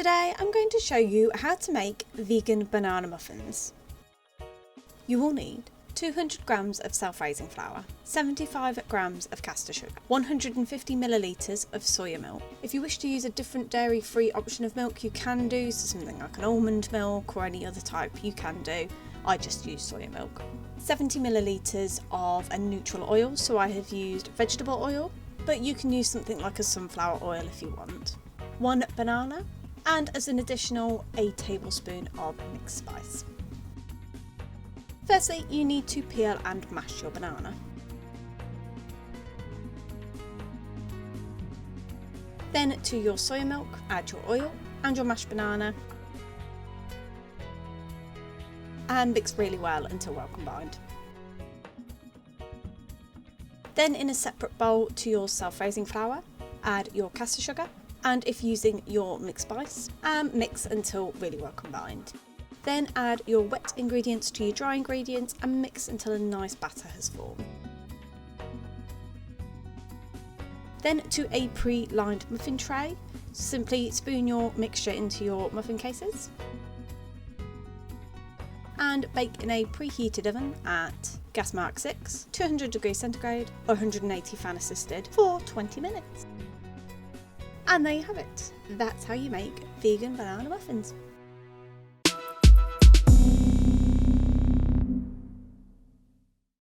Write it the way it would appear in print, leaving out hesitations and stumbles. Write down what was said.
Today I'm going to show you how to make vegan banana muffins. You will need 200 grams of self-raising flour, 75 grams of caster sugar, 150 millilitres of soya milk. If you wish to use a different dairy-free option of milk, you can do, so something like an almond milk or any other type you can do. I just use soya milk. 70 millilitres of a neutral oil, so I have used vegetable oil, but you can use something like a sunflower oil if you want. 1 banana, and as an additional, a tablespoon of mixed spice. Firstly, you need to peel and mash your banana. Then to your soya milk, add your oil and your mashed banana and mix really well until well combined. Then in a separate bowl to your self-raising flour, add your caster sugar, and if using your mixed spice, mix until really well combined. Then add your wet ingredients to your dry ingredients and mix until a nice batter has formed. Then to a pre-lined muffin tray, simply spoon your mixture into your muffin cases and bake in a preheated oven at gas mark 6, 200 degrees centigrade or 180 fan assisted for 20 minutes. And there you have it. That's how you make vegan banana muffins.